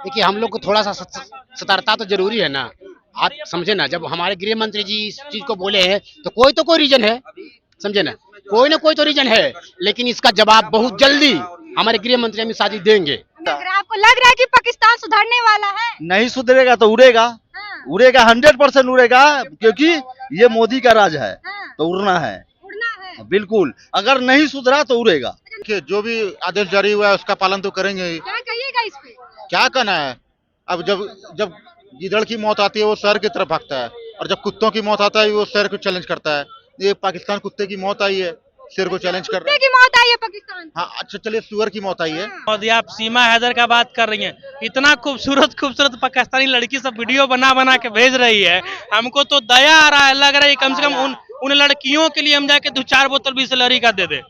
देखिए हम लोग को थोड़ा सा सतर्कता तो जरूरी है ना। आप समझे ना, जब हमारे गृह मंत्री जी इस चीज को बोले हैं तो कोई रीजन है, समझे ना, कोई ना कोई तो रीजन है, लेकिन इसका जवाब बहुत जल्दी हमारे गृह मंत्री अमित शाह जी देंगे। अगर आपको लग रहा है कि पाकिस्तान सुधरने वाला है? नहीं सुधरेगा तो उड़ेगा। हाँ। उड़ेगा 100% उड़ेगा, क्योंकि ये मोदी का राज है। हाँ। तो उड़ना है, उड़ना है। बिल्कुल। अगर नहीं सुधरा तो उड़ेगा। देखिए जो भी आदेश जारी हुआ है उसका पालन तो करेंगे ही। क्या कहिएगा इस पे? क्या करना है, अब जब जब गिदड़ की मौत आती है वो शहर की तरफ भागता है, और जब कुत्तों की मौत आता है वो शहर को चैलेंज करता है। ये पाकिस्तान कुत्ते की मौत आई है, शेर को चैलेंज कर रहा है। कुत्ते की मौत आई है पाकिस्तान। हाँ अच्छा चलिए, सुअर की मौत आई है। मोदी आप सीमा हैदर का बात कर रही हैं, इतना खूबसूरत खूबसूरत पाकिस्तानी लड़की सब वीडियो बना बना के भेज रही है, हमको तो दया आ रहा है, लग रहा है कम से कम उन लड़कियों के लिए हम जाके 2-4 बोतल बिसलरी का दे दे।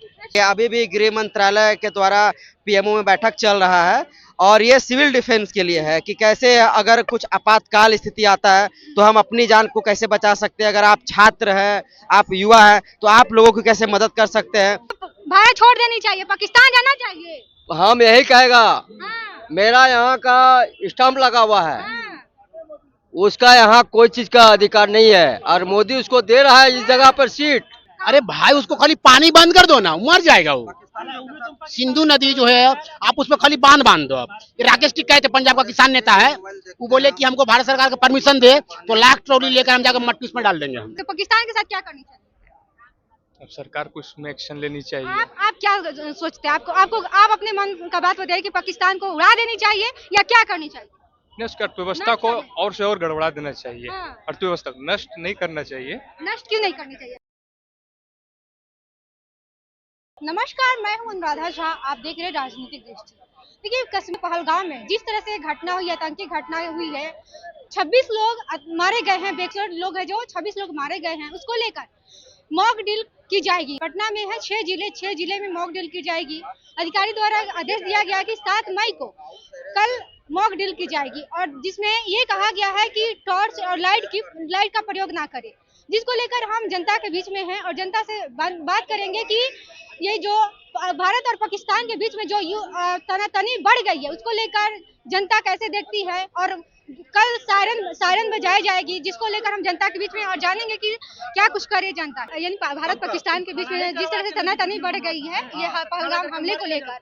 अभी भी गृह मंत्रालय के द्वारा पीएमओ में बैठक चल रहा है और ये सिविल डिफेंस के लिए है कि कैसे अगर कुछ आपातकाल स्थिति आता है तो हम अपनी जान को कैसे बचा सकते हैं। अगर आप छात्र हैं, आप युवा हैं, तो आप लोगों की कैसे मदद कर सकते हैं। भारत छोड़ देनी चाहिए, पाकिस्तान जाना चाहिए। हम यही कहेगा। हाँ। मेरा यहाँ का स्टैंप लगा हुआ है, हाँ। उसका यहाँ कोई चीज का अधिकार नहीं है और मोदी उसको दे रहा है इस जगह पर सीट। अरे भाई उसको खाली पानी बंद कर दो ना, मर जाएगा वो। सिंधु नदी जो है आप उसमें खाली बांध दो। आप राकेश टिक्का थे, पंजाब का किसान नेता है, वो बोले कि हमको भारत सरकार का परमिशन दे तो लाख ट्रॉली लेकर हम जाकर मट्टी उसमें डाल देंगे हम। तो पाकिस्तान के साथ क्या करनी चाहिए? अब सरकार को इसमें एक्शन लेनी चाहिए। आप क्या सोचते हैं? आपको आप अपने मन का बात बताइए कि पाकिस्तान को उड़ा देनी चाहिए या क्या करनी चाहिए? नहीं, उसकी अर्थव्यवस्था को और से और गड़बड़ा देना चाहिए। हाँ। अर्थव्यवस्था को नष्ट नहीं करना चाहिए। नष्ट क्यों नहीं करनी चाहिए? नमस्कार, मैं हूं अनुराधा झा, आप देख रहे हैं राजनीतिक दृष्टि। देखिए कश्मीर पहलगाम में जिस तरह से घटना हुई, आतंकी घटना हुई है, 26 लोग मारे गए हैं, बेकसूर लोग हैं जो 26 लोग मारे गए हैं, उसको लेकर मॉक ड्रिल की जाएगी। पटना में है 6 जिले में मॉक ड्रिल की जाएगी। अधिकारी द्वारा आदेश दिया गया कि 7 मई को कल मॉक ड्रिल की जाएगी और जिसमें ये कहा गया है कि टॉर्च और लाइट का प्रयोग ना करें, जिसको लेकर हम जनता के बीच में हैं और जनता से बात करेंगे कि ये जो भारत और पाकिस्तान के बीच में जो तनातनी बढ़ गई है उसको लेकर जनता कैसे देखती है। और कल सायरन बजाई जाएगी, जिसको लेकर हम जनता के बीच में और जानेंगे कि क्या कुछ करे जनता। यानी भारत पाकिस्तान के बीच में जिस तरह से तनातनी बढ़ गई है ये पहलगाम हमले को लेकर,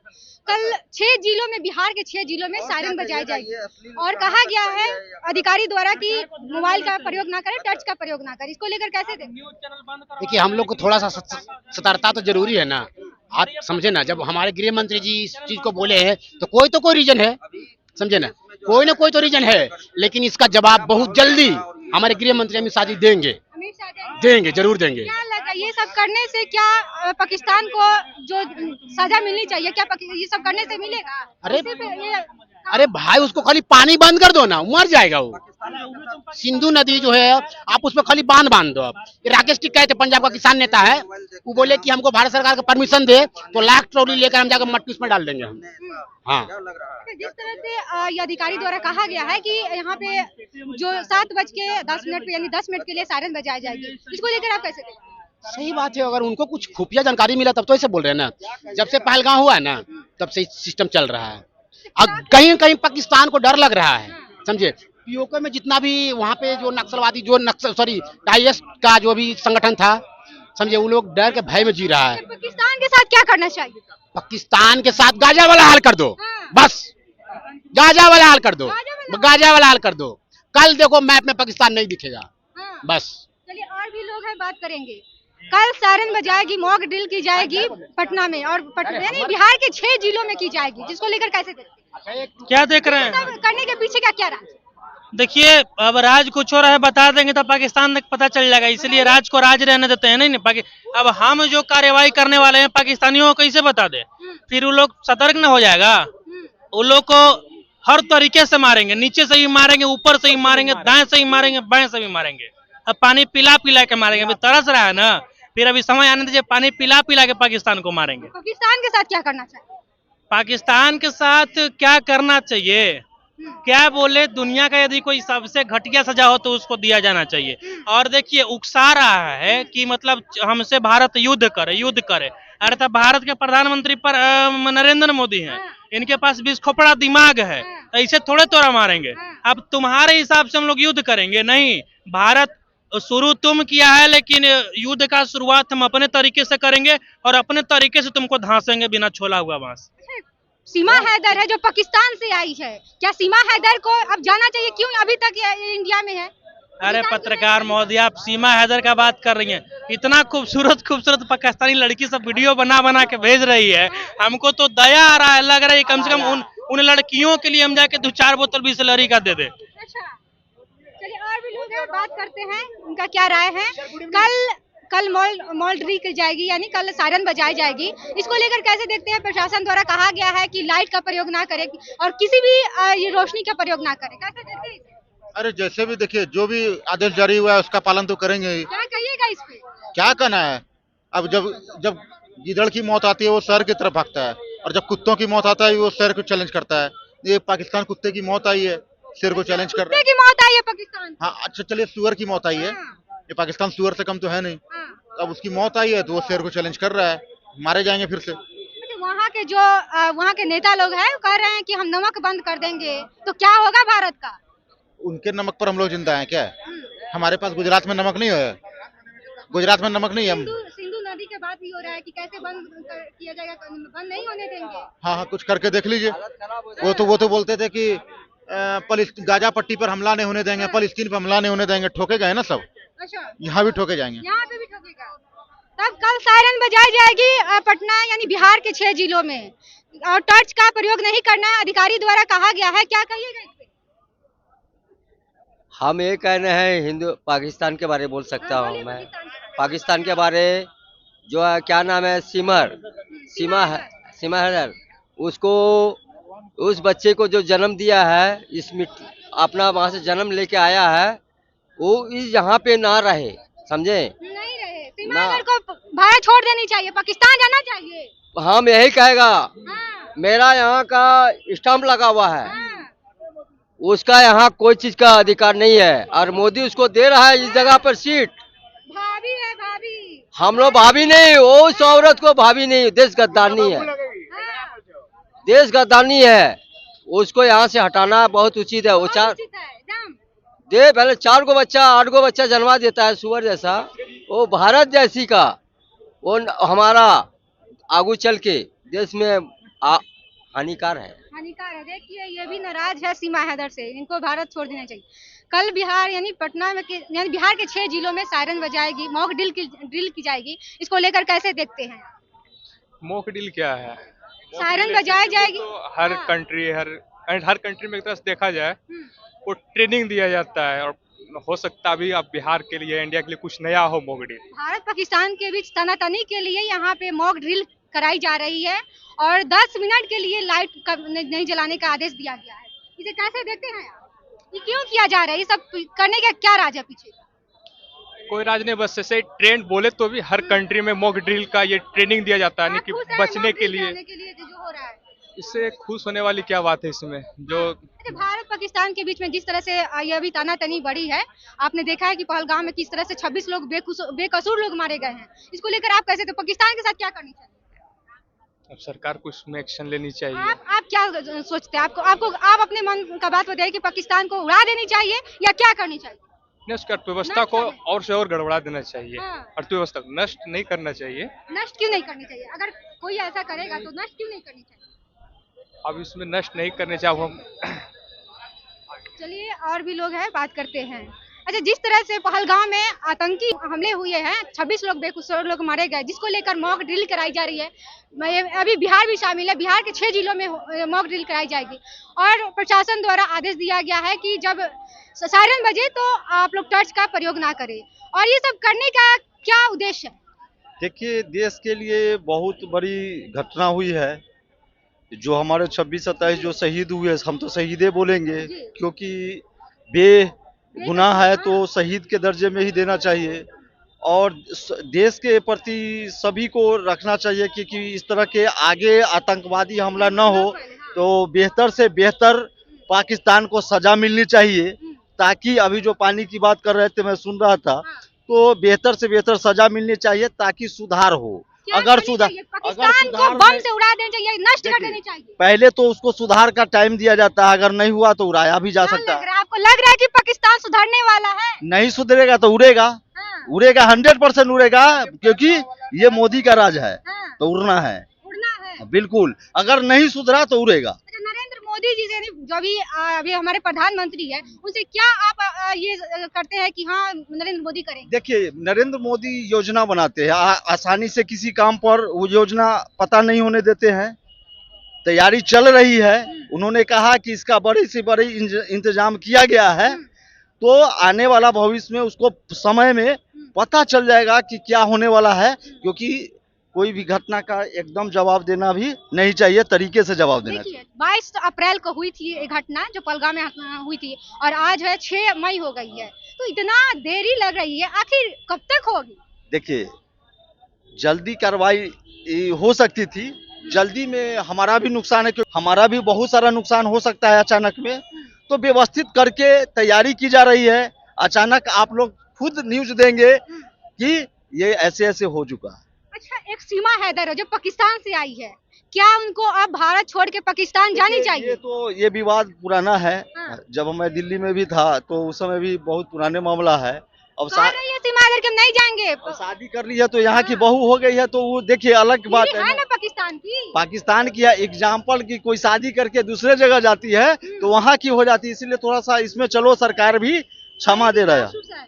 कल 6 जिलों में, बिहार के 6 जिलों में सायरन बजाई जाएगी और कहा गया है अधिकारी द्वारा कि मोबाइल का प्रयोग ना करें, टच का प्रयोग ना करें। इसको लेकर कैसे देखिए हम लोग को थोड़ा सा सतर्कता तो जरूरी है ना। आप समझे ना, जब हमारे गृह मंत्री जी इस चीज को बोले हैं तो कोई रीजन है, समझे ना, कोई ना कोई तो रीजन है, लेकिन इसका जवाब बहुत जल्दी हमारे गृह मंत्री अमित शाह जी देंगे। जरूर देंगे। क्या लगा ये सब करने से क्या पाकिस्तान को जो सजा मिलनी चाहिए, क्या ये सब करने से मिलेगा? अरे भाई उसको खाली पानी बंद कर दो ना, मर जाएगा वो। सिंधु नदी जो है आप उसमें खाली बांध दो। आप राकेश टिक्का थे, पंजाब का किसान नेता है, वो बोले कि हमको भारत सरकार का परमिशन दे तो लाख ट्रॉली लेकर हम जाकर मट्टी उसमें डाल देंगे हम। हाँ, जिस तरह से ये अधिकारी द्वारा कहा गया है कि यहाँ पे जो 7:10 पे यानी 10 मिनट के लिए सायरन बजाई जाएगी, इसको लेकर आप कैसे देखते हैं? सही बात है। अगर उनको कुछ खुफिया जानकारी मिला तब तो ऐसे बोल रहे हैं ना। जब से पहलगाम हुआ है ना तब से सिस्टम चल रहा है। अब कहीं कहीं पाकिस्तान को डर लग रहा है, समझे। पीओके में जितना भी वहाँ पे जो नक्सलवादी IS का जो भी संगठन था, समझे, वो लोग डर के भय में जी रहा है। पाकिस्तान के साथ क्या करना चाहिए? पाकिस्तान के साथ गाजा वाला हाल कर दो। बस गाजा वाला हाल कर दो, गाजा वाला हाल कर दो। कल देखो मैप में पाकिस्तान नहीं दिखेगा। बस चलिए और भी लोग हैं, बात करेंगे। कल सायरन बजाएगी, मॉक ड्रिल की जाएगी पटना में और यानी बिहार के 6 जिलों में की जाएगी, जिसको लेकर कैसे देखते हैं? क्या देख रहे हैं? करने के पीछे क्या राज? देखिए अब राज कुछ और है, बता देंगे तो पाकिस्तान तक पता चल जाएगा, इसलिए राज को राज रहने देते हैं। नहीं अब हम जो कार्यवाही करने वाले हैं पाकिस्तानियों को कैसे बता दे, फिर वो लोग सतर्क न हो जाएगा। वो लोग को हर तरीके से मारेंगे, नीचे से भी मारेंगे, ऊपर से भी मारेंगे, दाएं से भी मारेंगे, बाएं से भी मारेंगे। अब पानी पिला के मारेंगे, अभी तरस रहा है ना, फिर अभी समय आने दीजिए, पानी पिला के पाकिस्तान को मारेंगे। पाकिस्तान के साथ क्या करना चाहिए? पाकिस्तान के साथ क्या करना चाहिए, क्या बोले, दुनिया का यदि कोई सबसे घटिया सजा हो तो उसको दिया जाना चाहिए। और देखिए उकसा रहा है कि मतलब हमसे भारत युद्ध करे। अरे तब भारत के प्रधानमंत्री पर नरेंद्र मोदी हैं, इनके पास भी खोपड़ा दिमाग है, तो ऐसे थोड़े तोड़ा मारेंगे। अब तुम्हारे हिसाब से हम लोग युद्ध करेंगे नहीं, भारत शुरू तुम किया है, लेकिन युद्ध का शुरुआत हम अपने तरीके से करेंगे और अपने तरीके से तुमको धांसेंगे बिना छोला हुआ बांस। सीमा हैदर है जो पाकिस्तान से आई है, क्या सीमा हैदर को अब जाना चाहिए? क्यों अभी तक ये इंडिया में है? अरे पत्रकार महोदय, आप सीमा हैदर का बात कर रही हैं, इतना खूबसूरत खूबसूरत पाकिस्तानी लड़की सब वीडियो बना बना के भेज रही है, हमको तो दया आ रहा है, लग रहा है कम से कम उन लड़कियों के लिए हम जाके 2-4 बोतल बिसलरी का दे दे। अच्छा, चलिए और भी लोग हैं, बात करते हैं उनका क्या राय है। कल मॉल ड्रिल की जाएगी, यानी कल सायरन बजाई जाएगी, इसको लेकर कैसे देखते हैं? प्रशासन द्वारा कहा गया है कि लाइट का प्रयोग ना करें और किसी भी ये रोशनी का प्रयोग ना करें, कैसे देखते हैं इसे? अरे जैसे भी देखिए, जो भी आदेश जारी हुआ है उसका पालन तो करेंगे ही। क्या कहिएगा इस पे? क्या कहना है, अब जब जब गिदड़ की मौत आती है वो शहर की तरफ भागता है, और जब कुत्तों की मौत आता है वो शहर को चैलेंज करता है। ये पाकिस्तान कुत्ते की मौत आई है, शेर को चैलेंज कर रहा कुत्ते है। की मौत आई है पाकिस्तान? हाँ अच्छा चलिए, सुअर की मौत आई है, ये पाकिस्तान सुअर से कम तो है नहीं। अब उसकी मौत आई है तो वो शेर को चैलेंज कर रहा है, मारे जाएंगे फिर से। वहाँ के जो वहाँ के नेता लोग हैं कह रहे हैं कि हम नमक बंद कर देंगे, तो क्या होगा भारत का? उनके नमक पर हम लोग जिंदा हैं क्या? हमारे पास गुजरात में नमक नहीं है, गुजरात में नमक नहीं है। सिंधु नदी के बात भी हो रहा है कि कैसे बंद किया जाएगा, बंद नहीं होने देंगे। हाँ हाँ, कुछ करके देख लीजिए। वो तो बोलते थे कि गाजा पट्टी पर हमला नहीं होने देंगे, फलस्तीन पर हमला नहीं होने देंगे। ठोके गए ना सब, अच्छा, यहाँ भी ठोके जाएंगे। यहाँ पे भी ठोकेगा। तब कल सायरन बजाई जाएगी पटना यानी बिहार के 6 जिलों में, और टॉर्च का प्रयोग नहीं करना है अधिकारी द्वारा कहा गया है, क्या कहिएगा इस पे? हम ये कहने हैं, हिंदू पाकिस्तान के बारे में बोल सकता हूँ मैं। पाकिस्तान के बारे जो है, क्या नाम है, सीमा हैदर, उसको, उस बच्चे को जो जन्म दिया है, अपना वहाँ से जन्म लेके आया है, वो इस यहाँ पे ना रहे, समझे? नहीं रहे। सीमा हैदर को भारत छोड़ देनी चाहिए, पाकिस्तान जाना चाहिए। हम यही कहेगा। हाँ, मेरा यहाँ का स्टाम्प लगा हुआ है, हाँ। उसका यहाँ कोई चीज का अधिकार नहीं है, और मोदी उसको दे रहा है इस जगह पर सीट। भाभी है भाभी। हम लोग भाभी नहीं, उस औरत को भाभी नहीं, देश गद्दानी है, हाँ, देश गद्दानी है, उसको यहाँ से हटाना बहुत उचित है। वो बहुत उचित है, एकदम। दे पहले 4 गो बच्चा 8 गो बच्चा जन्मा देता है सुअर जैसा, वो भारत जैसी का वो हमारा आगू चल के देश में हानिकार है। हानिकार है। देखिए ये भी नाराज है सीमा हैदर से, इनको भारत छोड़ देना चाहिए। कल बिहार यानी पटना में यानी बिहार के 6 जिलों में सायरन बजाएगी, मॉक ड्रिल की जाएगी, इसको लेकर कैसे देखते हैं? मॉक ड्रिल क्या है? सायरन बजाई जाएगी तो हर कंट्री में एक तरह से देखा जाए वो ट्रेनिंग दिया जाता है, और हो सकता है अभी अब बिहार के लिए, इंडिया के लिए कुछ नया हो मॉक ड्रिल। भारत पाकिस्तान के बीच तनातनी के लिए यहाँ पे मॉक ड्रिल कराई जा रही है, और 10 मिनट के लिए लाइट नहीं जलाने का आदेश दिया गया है। इसे कैसे देखते हैं आप? ये क्यों किया जा रहा है? ये सब करने का क्या राज है पीछे? कोई राज नहीं, बस ऐसे ट्रेंड बोले तो भी हर कंट्री में मॉक ड्रिल का ये ट्रेनिंग दिया जाता है, यानी कि खुश हैं बचने mock के drill लिए। करने के लिए जो हो रहा है। इससे खुश होने वाली क्या बात है इसमें? जो अच्छा, भारत पाकिस्तान के बीच में जिस तरह से ये अभी तानातनी बढ़ी है, आपने देखा है कि पहलगाम में किस तरह से 26 लोग बेकसूर लोग मारे गए हैं, इसको लेकर आप कैसे, तो पाकिस्तान के साथ क्या करनी चाहिए? अब सरकार को इसमें एक्शन लेनी चाहिए। आप क्या सोचते हैं? आप अपने मन का बात बताइए कि पाकिस्तान को उड़ा देनी चाहिए या क्या करनी चाहिए? उसकी अर्थव्यवस्था को और से और गड़बड़ा देना चाहिए, हाँ। अर्थव्यवस्था को नष्ट नहीं करना चाहिए। नष्ट क्यों नहीं करनी चाहिए? अगर कोई ऐसा करेगा तो नष्ट क्यों नहीं करनी चाहिए? अब इसमें नष्ट नहीं करने चाहिए। हम चलिए और भी लोग हैं, बात करते हैं। अच्छा, जिस तरह से पहलगाम में आतंकी हमले हुए हैं, 26 लोग बेकसूर लोग मारे गए, जिसको लेकर मॉक ड्रिल कराई जा रही है, अभी बिहार भी शामिल है, बिहार के 6 जिलों में मॉक ड्रिल कराई जाएगी, और प्रशासन द्वारा आदेश दिया गया है कि जब सायरन बजे तो आप लोग टॉर्च का प्रयोग ना करें, और ये सब करने का क्या उद्देश्य है? देखिए, देश के लिए बहुत बड़ी घटना हुई है। जो हमारे 26-27 जो शहीद हुए, हम तो शहीदे बोलेंगे, क्योंकि बेगुनाह है तो शहीद के दर्जे में ही देना चाहिए। और देश के प्रति सभी को रखना चाहिए कि इस तरह के आगे आतंकवादी हमला न हो, तो बेहतर से बेहतर पाकिस्तान को सजा मिलनी चाहिए, ताकि अभी जो पानी की बात कर रहे थे मैं सुन रहा था, तो बेहतर से बेहतर सजा मिलनी चाहिए ताकि सुधार हो। क्या अगर करनी सुधार चाहिए? अगर पाकिस्तान को सुधार बम नहीं- से उड़ा देना चाहिए, नष्ट कर देखिए, देनी चाहिए। पहले तो उसको सुधार का टाइम दिया जाता है, अगर नहीं हुआ तो उड़ाया भी जा क्या सकता लग है। रहा है आपको? लग रहा है कि पाकिस्तान सुधरने वाला है? नहीं सुधरेगा तो उड़ेगा, हाँ, उड़ेगा 100% उड़ेगा, क्योंकि ये मोदी का राज है, हाँ, तो उड़ना है उड़ना है। बिल्कुल। अगर नहीं सुधरा तो उड़ेगा। अच्छा, नरेंद्र मोदी जी से जो भी अभी हमारे प्रधानमंत्री है, उनसे क्या आप ये करते हैं कि हाँ नरेंद्र मोदी करेंगे? देखिए, नरेंद्र मोदी योजना बनाते हैं, आसानी से किसी काम पर वो योजना पता नहीं होने देते हैं। तैयारी चल रही है, उन्होंने कहा कि इसका बड़ी से बड़ी इंतजाम किया गया है, तो आने वाला भविष्य में उसको समय में पता चल जाएगा कि क्या होने वाला है, क्योंकि कोई भी घटना का एकदम जवाब देना भी नहीं चाहिए, तरीके से जवाब देना चाहिए। देखिए 22 अप्रैल को हुई थी ये घटना जो पहलगाम में हुई थी, और आज है 6 मई हो गई है, तो इतना देरी लग रही है, आखिर कब तक होगी? देखिए, जल्दी कार्रवाई हो सकती थी, जल्दी में हमारा भी नुकसान है, क्योंकि हमारा भी बहुत सारा नुकसान हो सकता है अचानक में, तो व्यवस्थित करके तैयारी की जा रही है। अचानक आप लोग खुद न्यूज देंगे कि ये ऐसे ऐसे हो चुका है। अच्छा, एक सीमा हैदर है जो पाकिस्तान से आई है, क्या उनको अब भारत छोड़ के पाकिस्तान जानी चाहिए? ये विवाद पुराना है। हाँ। जब मैं दिल्ली में भी था तो उस समय भी बहुत पुराने मामला है। अब कह रही है सीमा हैदर कि हम नहीं जाएंगे। अब शादी कर ली है तो यहाँ की बहू हो गई है, तो वो देखिए अलग बात ये है है ना। ना पाकिस्तान की। पाकिस्तान की एग्जाम्पल की कोई शादी करके दूसरे जगह जाती है तो वहाँ की हो जाती है, इसलिए थोड़ा सा इसमें चलो सरकार भी क्षमा दे रहा है। जासूस है।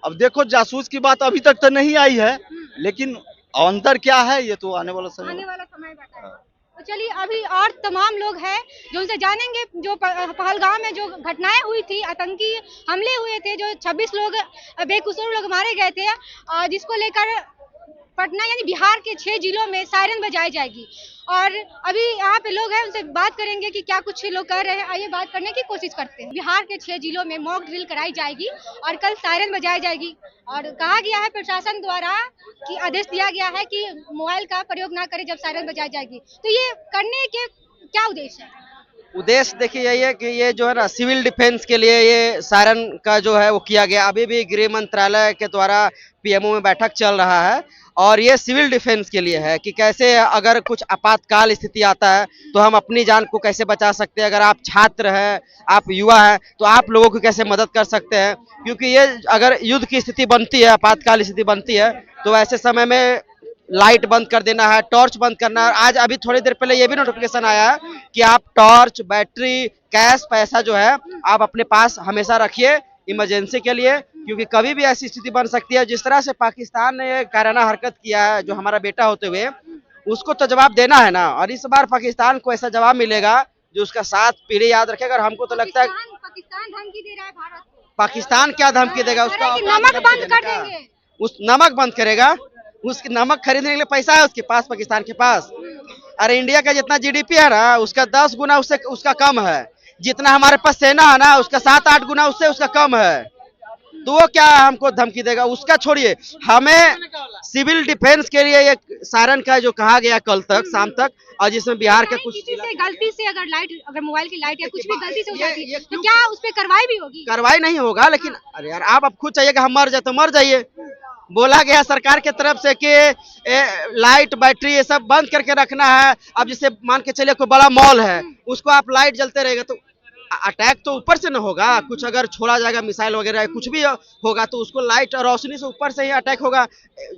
अब देखो, जासूस की बात अभी तक तो नहीं आई है, लेकिन अंतर क्या है ये तो आने वाला समय आने वाला समय बताएगा। तो चलिए अभी और तमाम लोग हैं जो उनसे जानेंगे, जो पहलगाम में जो घटनाएं हुई थी, आतंकी हमले हुए थे, जो 26 लोग बेकसूर लोग मारे गए थे, जिसको लेकर पटना यानी बिहार के 6 जिलों में सायरन बजाई जाएगी। और अभी यहाँ पे लोग हैं, उनसे बात करेंगे कि क्या कुछ लोग कर रहे हैं। आइए बात करने की कोशिश करते हैं। बिहार के 6 जिलों में मॉक ड्रिल कराई जाएगी और कल सायरन बजाई जाएगी, और कहा गया है प्रशासन द्वारा कि आदेश दिया गया है कि मोबाइल का प्रयोग ना करें जब सायरन बजाई जाएगी। तो ये करने के क्या उद्देश्य है? उद्देश्य देखिए यही है कि ये जो है ना सिविल डिफेंस के लिए ये सायरन का जो है वो किया गया। अभी भी गृह मंत्रालय के द्वारा पीएमओ में बैठक चल रहा है, और ये सिविल डिफेंस के लिए है कि कैसे अगर कुछ आपातकाल स्थिति आता है तो हम अपनी जान को कैसे बचा सकते हैं। अगर आप छात्र हैं, आप युवा हैं, तो आप लोगों की कैसे मदद कर सकते हैं, क्योंकि ये अगर युद्ध की स्थिति बनती है, आपातकाल स्थिति बनती है, तो ऐसे समय में लाइट बंद कर देना है, टॉर्च बंद करना है। आज अभी थोड़ी देर पहले ये भी नोटिफिकेशन आया है कि आप टॉर्च, बैटरी, कैश, पैसा जो है आप अपने पास हमेशा रखिए इमरजेंसी के लिए, क्योंकि कभी भी ऐसी स्थिति बन सकती है। जिस तरह से पाकिस्तान ने कायराना हरकत किया है जो हमारा बेटा होते हुए, उसको तो जवाब देना है ना, और इस बार पाकिस्तान को ऐसा जवाब मिलेगा जो उसका 7 पीढ़ी याद रखेगा। और हमको तो लगता है पाकिस्तान धमकी दे रहा है भारत को। पाकिस्तान क्या धमकी देगा, उसका कह रहा है कि औकात नमक धमकी बंद देने कर का। देंगे। उस नमक बंद करेगा, उसके नमक खरीदने के लिए पैसा है उसके पास, पाकिस्तान के पास। अरे इंडिया का जितना जीडीपी है ना, उसका 10 गुना उससे उसका कम है। जितना हमारे पास सेना है ना, उसका 7-8 गुना उससे उसका कम है। तो वो क्या हमको धमकी देगा, उसका छोड़िए। हमें सिविल डिफेंस के लिए ये सायरन का जो कहा गया कल तक शाम तक, और जिसमें बिहार के कुछ किसी से गलती से अगर मोबाइल की लाइट या कुछ भी गलती से हो ये- जाती ये है तो क्यों- क्या उस पे कार्रवाई भी होगी? कार्रवाई नहीं होगा, लेकिन अरे यार आप अब खुद चाहिए कि हम मर जाए तो मर जाइए। बोला गया सरकार की तरफ से कि लाइट, बैटरी ये सब बंद करके रखना है। अब जैसे मान के चलिए कोई बड़ा मॉल है, उसको आप लाइट जलते रहेगा तो अटैक तो ऊपर से न होगा। कुछ अगर छोड़ा जाएगा मिसाइल वगैरह कुछ भी होगा तो उसको लाइट और रोशनी से ऊपर से ही अटैक होगा,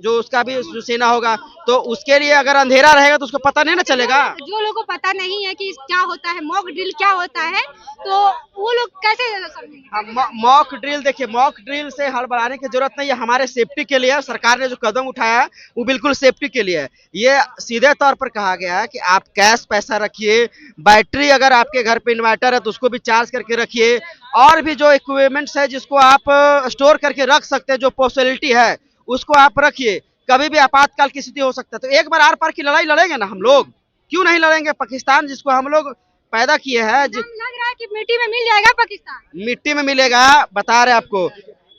जो उसका भी जो सेना होगा। तो उसके लिए अगर अंधेरा रहेगा तो उसको पता नहीं ना चलेगा। जो लोगों को पता नहीं है कि क्या होता है, मॉक ड्रिल क्या होता है, तो वो लोग कैसे समझेंगे? मॉक ड्रिल देखिए, मॉक ड्रिल से हड़बड़ाने की जरूरत नहीं है, हमारे सेफ्टी के लिए सरकार ने जो कदम उठाया है वो बिल्कुल सेफ्टी के लिए है। ये सीधे तौर पर कहा गया है कि आप कैश पैसा रखिए, बैटरी अगर आपके घर पे इन्वर्टर है तो उसको भी चार्ज करके रखिए, और भी जो इक्विपमेंट्स है जिसको आप स्टोर करके रख सकते हैं, जो पॉसिबिलिटी है उसको आप रखिए। कभी भी आपातकाल की स्थिति हो सकता है। तो एक बार आर पार की लड़ाई लड़ेंगे ना हम लोग, क्यों नहीं लड़ेंगे? पाकिस्तान जिसको हम लोग पैदा किए हैं, लग रहा है कि मिट्टी में मिल जाएगा पाकिस्तान। मिट्टी में मिलेगा। बता रहे आपको,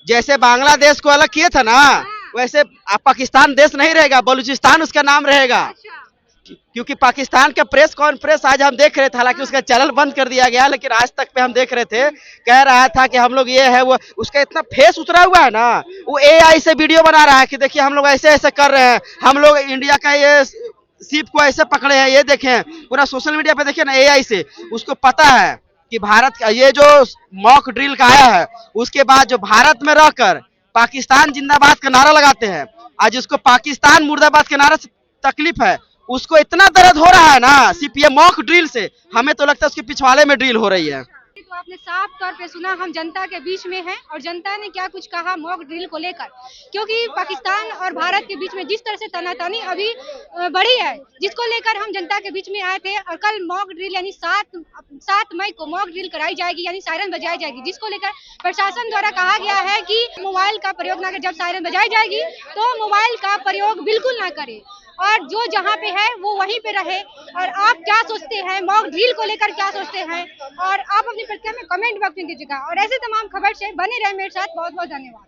जैसे बांग्लादेश को अलग किए थे ना, वैसे पाकिस्तान देश नहीं रहेगा, बलूचिस्तान उसका नाम रहेगा। अच्छा, क्योंकि पाकिस्तान का प्रेस कॉन्फ्रेंस आज हम देख रहे थे, हालांकि उसका चैनल बंद कर दिया गया, लेकिन आज तक पे हम देख रहे थे, कह रहा था कि हम लोग ये है वो, उसका इतना फेस उतरा हुआ है ना, वो एआई से वीडियो बना रहा है कि देखिए हम लोग ऐसे ऐसे कर रहे हैं, हम लोग इंडिया का ये शिप को ऐसे पकड़े हैं, ये देखें पूरा सोशल मीडिया पे देखिए ना एआई से। उसको पता है कि भारत का ये जो मॉक ड्रिल का आया है, उसके बाद जो भारत में रहकर पाकिस्तान जिंदाबाद का नारा लगाते हैं, आज उसको पाकिस्तान मुर्दाबाद के नारे से तकलीफ है, उसको इतना दर्द हो रहा है ना सिर्फ ये मॉक ड्रिल से, हमें तो लगता है उसके पिछवाड़े में ड्रिल हो रही है। तो आपने साफ तौर पे सुना, हम जनता के बीच में हैं और जनता ने क्या कुछ कहा मॉक ड्रिल को लेकर, क्योंकि पाकिस्तान और भारत के बीच में जिस तरह से तनातनी अभी बढ़ी है, जिसको लेकर हम जनता के बीच में आए थे। और कल मॉक ड्रिल यानी 7 मई को मॉक ड्रिल कराई जाएगी, यानी सायरन बजाई जाएगी, जिसको लेकर प्रशासन द्वारा कहा गया है कि मोबाइल का प्रयोग ना करें। जब सायरन बजाई जाएगी तो मोबाइल का प्रयोग बिल्कुल ना करें और जो जहाँ पे है वो वहीं पे रहे। और आप क्या सोचते हैं मॉक ड्रिल को लेकर, क्या सोचते हैं, और आप अपनी प्रतिक्रिया में कमेंट बॉक्स में दीजिएगा। और ऐसे तमाम खबर से बने रहे मेरे साथ। बहुत बहुत धन्यवाद।